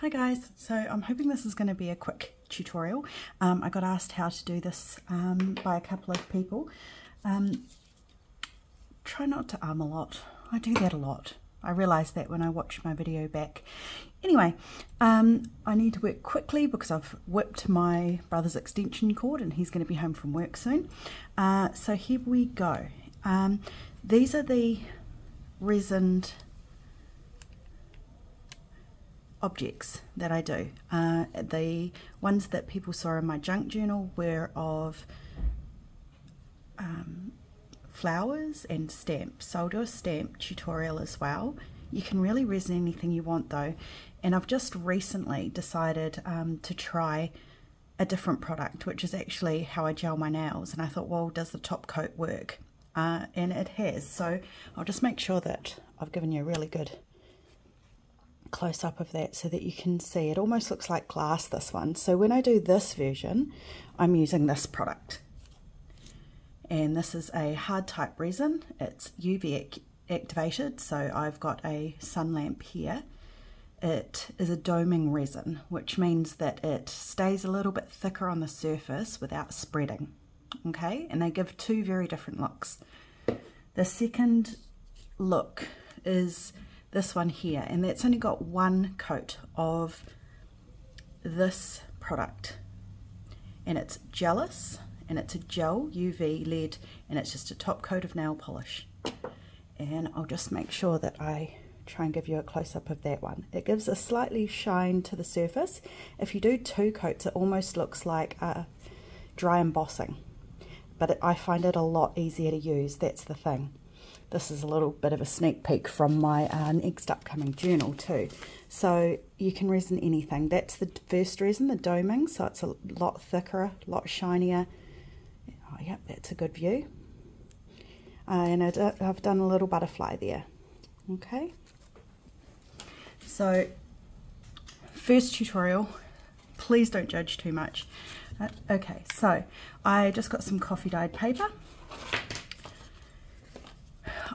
Hi guys, so I'm hoping this is going to be a quick tutorial. I got asked how to do this by a couple of people. Try not to a lot. I do that a lot. I realised that when I watched my video back. Anyway, I need to work quickly because I've whipped my brother's extension cord and he's going to be home from work soon. So here we go. These are the resined objects that I do. The ones that people saw in my junk journal were of flowers and stamps, so I'll do a stamp tutorial as well. You can really resin anything you want though, and I've just recently decided to try a different product, which is actually how I gel my nails, and I thought, well, does the top coat work? And it has, so I'll just make sure that I've given you a really good close up of that so that you can see. It almost looks like glass, this one. So when I do this version, I'm using this product, and this is a hard type resin. It's UV activated, so I've got a sun lamp here. It is a doming resin, which means that it stays a little bit thicker on the surface without spreading. Okay, and they give two very different looks. The second look is this one here, and that's only got one coat of this product, and it's gellus, and it's a gel UV lead, and it's just a top coat of nail polish. And I'll just make sure that I try and give you a close-up of that one. It gives a slightly shine to the surface. If you do two coats, it almost looks like dry embossing, but I find it a lot easier to use. That's the thing. This is a little bit of a sneak peek from my next upcoming journal too. So you can resin anything. That's the first resin, the doming, so it's a lot thicker, a lot shinier. Oh yep, that's a good view. And I've done a little butterfly there. Okay. So first tutorial, please don't judge too much. Okay, so I just got some coffee dyed paper.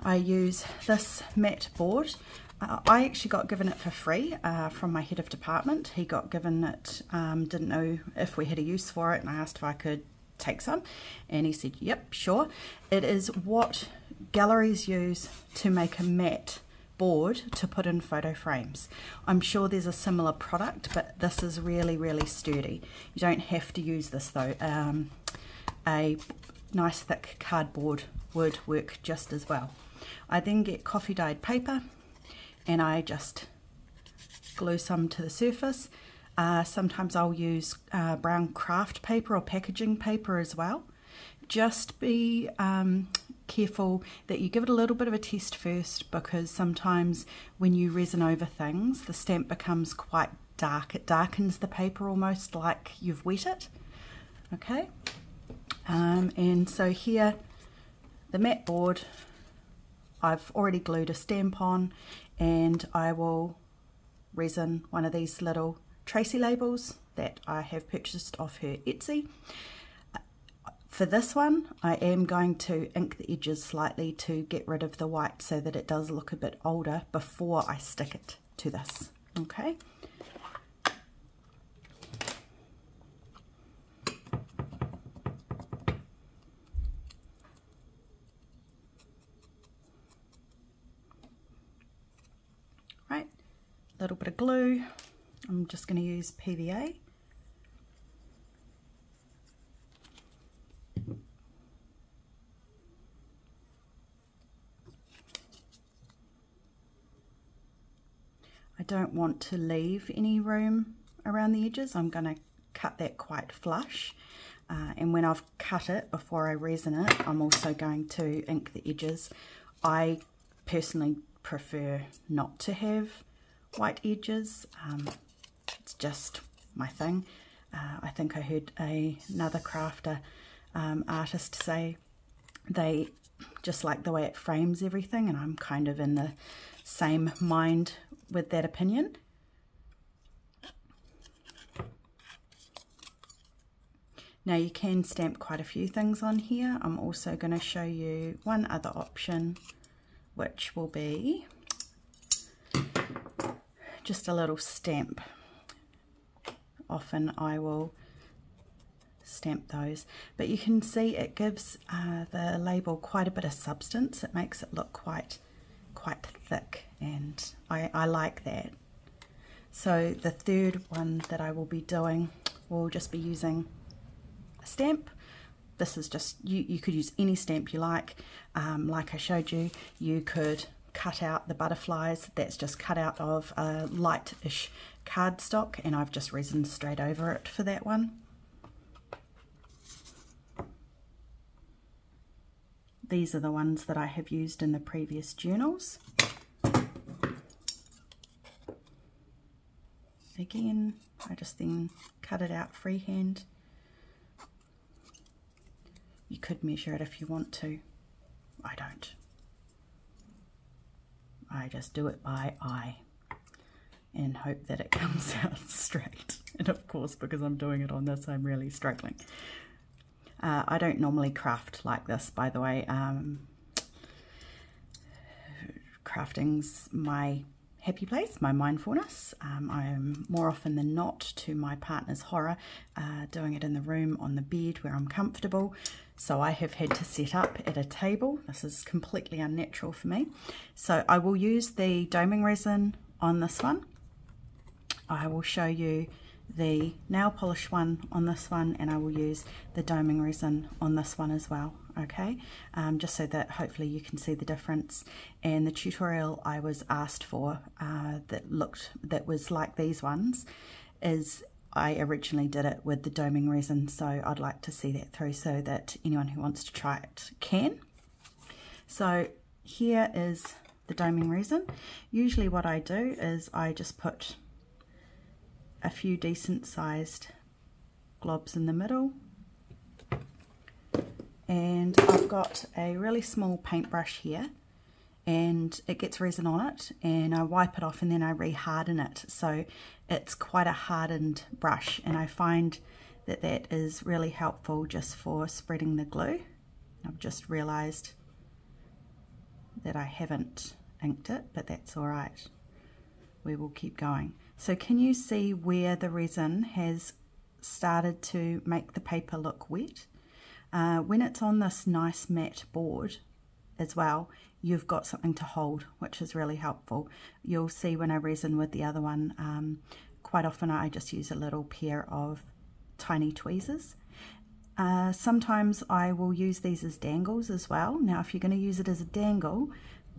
I use this matte board. I actually got given it for free from my head of department. He got given it, didn't know if we had a use for it, and I asked if I could take some, and he said yep, sure. It is what galleries use to make a matte board to put in photo frames. I'm sure there's a similar product, but this is really, really sturdy. You don't have to use this though. A nice thick cardboard would work just as well. I then get coffee dyed paper and I just glue some to the surface. Sometimes I'll use brown craft paper or packaging paper as well. Just be careful that you give it a little bit of a test first, because sometimes when you resin over things, the stamp becomes quite dark. It darkens the paper almost like you've wet it. Okay, and so here, the matte board, I've already glued a stamp on, and I will resin one of these little Tracy labels that I have purchased off her Etsy. For this one, I am going to ink the edges slightly to get rid of the white so that it does look a bit older before I stick it to this. Okay. Right, a little bit of glue. I'm just going to use PVA. I don't want to leave any room around the edges. I'm going to cut that quite flush, and when I've cut it, before I resin it, I'm also going to ink the edges. I personally prefer not to have white edges. It's just my thing. I think I heard another crafter artist say they just like the way it frames everything, and I'm kind of in the same mind with that opinion. Now you can stamp quite a few things on here. I'm also going to show you one other option, which will be just a little stamp often I will stamp those. But you can see it gives the label quite a bit of substance. It makes it look quite thick, and I like that. So the third one that I will be doing will just be using a stamp. This is just, you could use any stamp you like. Like I showed you, you could cut out the butterflies. That's just cut out of a light-ish cardstock, and I've just resined straight over it for that one. These are the ones that I have used in the previous journals. Again, I just then cut it out freehand. You could measure it if you want to. I don't. I just do it by eye and hope that it comes out straight. And of course, because I'm doing it on this, I'm really struggling. I don't normally craft like this, by the way. Crafting's my happy place, my mindfulness. I am more often than not, to my partner's horror, doing it in the room on the bed where I'm comfortable. So I have had to set up at a table. This is completely unnatural for me. So I will use the doming resin on this one. I will show you the nail polish one on this one, and I will use the doming resin on this one as well, okay? Just so that hopefully you can see the difference. And the tutorial I was asked for that was like these ones is I originally did it with the doming resin, so I'd like to see that through so that anyone who wants to try it can. So here is the doming resin. Usually what I do is I just put a few decent sized globs in the middle, and I've got a really small paintbrush here, and it gets resin on it, and I wipe it off and then I re-harden it, so it's quite a hardened brush, and I find that that is really helpful just for spreading the glue. I've just realized that I haven't inked it, but that's all right. We will keep going. So can you see where the resin has started to make the paper look wet? When it's on this nice matte board as well, you've got something to hold, which is really helpful. You'll see when I resin with the other one, quite often I just use a little pair of tiny tweezers. Sometimes I will use these as dangles as well. Now if you're going to use it as a dangle,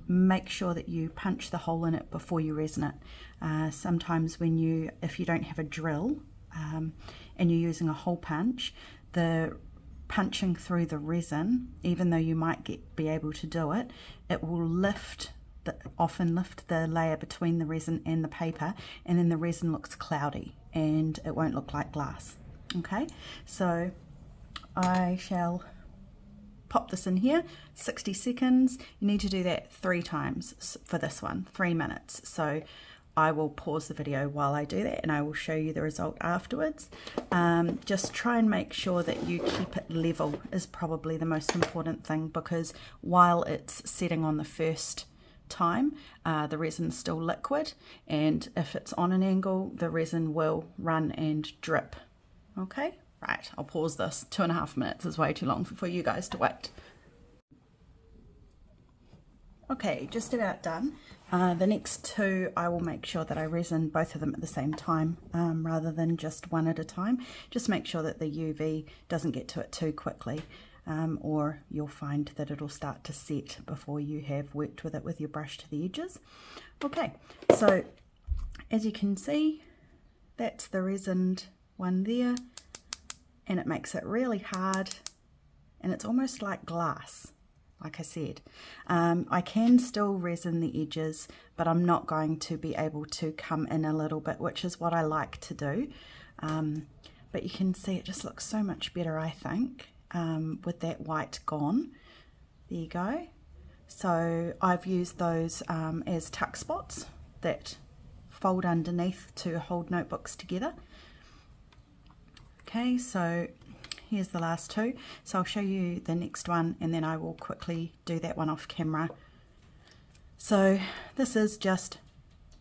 make sure that you punch the hole in it before you resin it. Sometimes if you don't have a drill and you're using a hole punch, the punching through the resin, even though you might be able to do it, it will often lift the layer between the resin and the paper, and then the resin looks cloudy and it won't look like glass. Okay, so I shall pop this in here, 60 seconds. You need to do that 3 times for this one, 3 minutes. So I will pause the video while I do that and I will show you the result afterwards. Just try and make sure that you keep it level is probably the most important thing, because while it's setting on the first time, the resin's still liquid, and if it's on an angle, the resin will run and drip. Okay? Right, I'll pause this. 2.5 minutes is way too long for you guys to wait. Okay, just about done. The next 2, I will make sure that I resin both of them at the same time, rather than just one at a time. Just make sure that the UV doesn't get to it too quickly, or you'll find that it'll start to set before you have worked with it with your brush to the edges. Okay, so as you can see, that's the resined one there. And it makes it really hard, and it's almost like glass, like I said. I can still resin the edges, but I'm not going to be able to come in a little bit, which is what I like to do. But you can see it just looks so much better, I think, with that white gone. There you go. So I've used those as tuck spots that fold underneath to hold notebooks together. Okay, so here's the last 2. So I'll show you the next one and then I will quickly do that one off camera. So this is just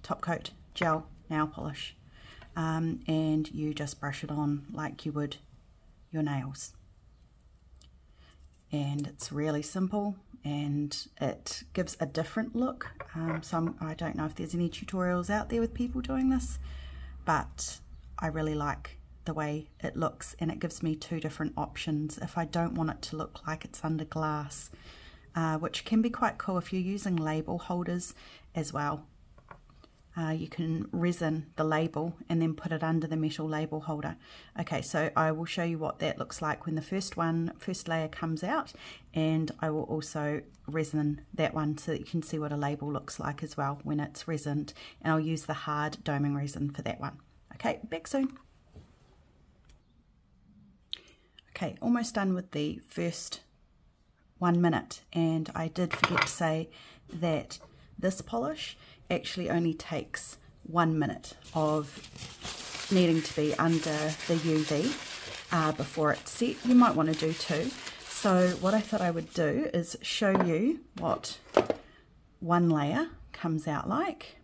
top coat gel nail polish. and you just brush it on like you would your nails. And it's really simple, and it gives a different look. I don't know if there's any tutorials out there with people doing this, but I really like the way it looks, and it gives me two different options if I don't want it to look like it's under glass, which can be quite cool if you're using label holders as well. You can resin the label and then put it under the metal label holder. Okay, so I will show you what that looks like when the first layer comes out, and I will also resin that one so that you can see what a label looks like as well when it's resined, and I'll use the hard doming resin for that one. Okay, back soon. Okay, almost done with the first 1 minute, and I did forget to say that this polish actually only takes 1 minute of needing to be under the UV before it's set. You might want to do 2. So what I thought I would do is show you what one layer comes out like,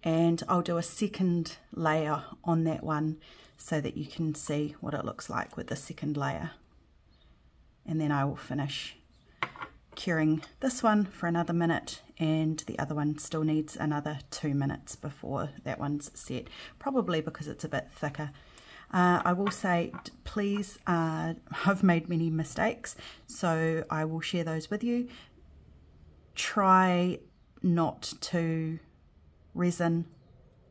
and I'll do a second layer on that one so that you can see what it looks like with the second layer, and then I will finish curing this one for another minute, and the other one still needs another 2 minutes before that one's set, probably because it's a bit thicker. I will say, please, I've made many mistakes, so I will share those with you. Try not to resin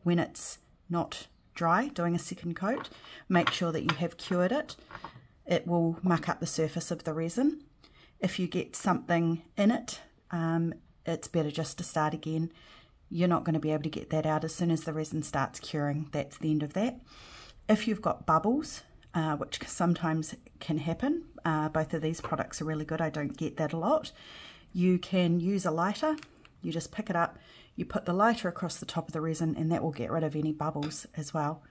when it's not dry, doing a second coat. Make sure that you have cured it. It will muck up the surface of the resin. If you get something in it, it's better just to start again. You're not going to be able to get that out as soon as the resin starts curing. That's the end of that. If you've got bubbles, which sometimes can happen, both of these products are really good. I don't get that a lot. You can use a lighter. You just pick it up, you put the lighter across the top of the resin, and that will get rid of any bubbles as well.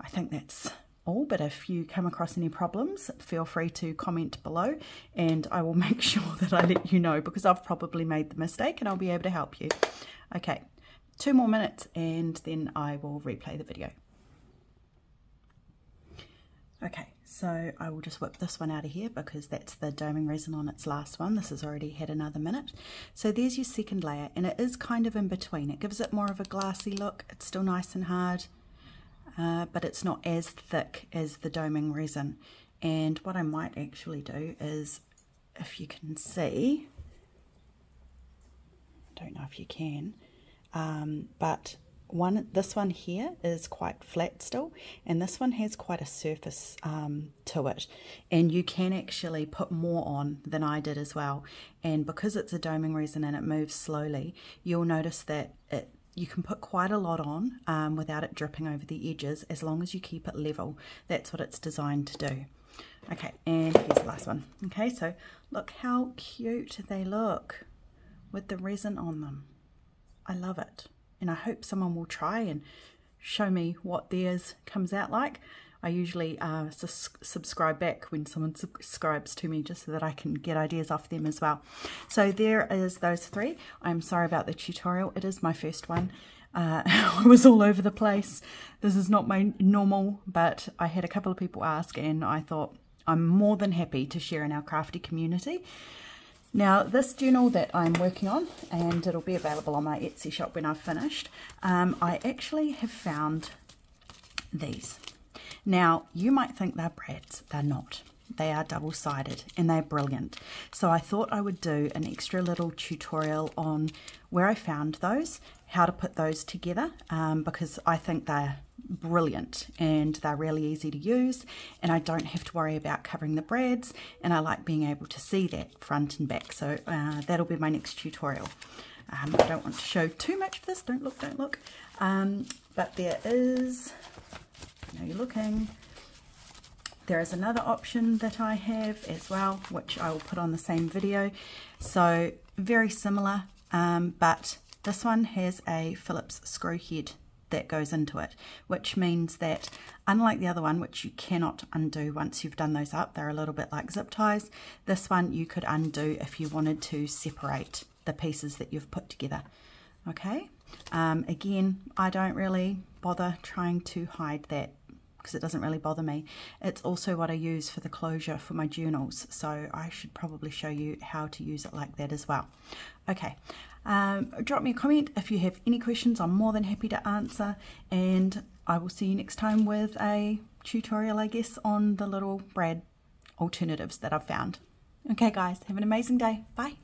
I think that's all, but if you come across any problems, feel free to comment below, and I will make sure that I let you know, because I've probably made the mistake and I'll be able to help you. Okay, 2 more minutes and then I will replay the video. Okay, so I will just whip this one out of here because that's the doming resin on its last one. This has already had another minute. So there's your second layer, and it is kind of in between. It gives it more of a glassy look. It's still nice and hard, but it's not as thick as the doming resin. And what I might actually do is, if you can see, I don't know if you can, but this one here is quite flat still, and this one has quite a surface to it, and you can actually put more on than I did as well. And because it's a doming resin and it moves slowly, you'll notice that you can put quite a lot on without it dripping over the edges, as long as you keep it level. That's what it's designed to do. Okay, and here's the last one. Okay, so look how cute they look with the resin on them. I love it. And I hope someone will try and show me what theirs comes out like. I usually subscribe back when someone subscribes to me, just so that I can get ideas off them as well. So there is those 3. I'm sorry about the tutorial. It is my first one. I was all over the place. This is not my normal, but I had a couple of people ask, and I thought I'm more than happy to share in our crafty community. Now, this journal that I'm working on, and it'll be available on my Etsy shop when I've finished, I actually have found these. Now, you might think they're brads. They're not. They are double-sided, and they're brilliant. So I thought I would do an extra little tutorial on where I found those, how to put those together, because I think they're brilliant and they're really easy to use, and I don't have to worry about covering the brads, and I like being able to see that front and back. So that'll be my next tutorial. I don't want to show too much of this. Don't look, don't look. But there is, I know you're looking, there is another option that I have as well, which I will put on the same video. So very similar, but this one has a Phillips screw head that goes into it, which means that unlike the other one, which you cannot undo once you've done those up, they're a little bit like zip ties, this one you could undo if you wanted to separate the pieces that you've put together. Okay, again, I don't really bother trying to hide that because it doesn't really bother me. It's also what I use for the closure for my journals, so I should probably show you how to use it like that as well. Okay, drop me a comment if you have any questions. I'm more than happy to answer, and I will see you next time with a tutorial, I guess, on the little brad alternatives that I've found. Okay guys, have an amazing day. Bye.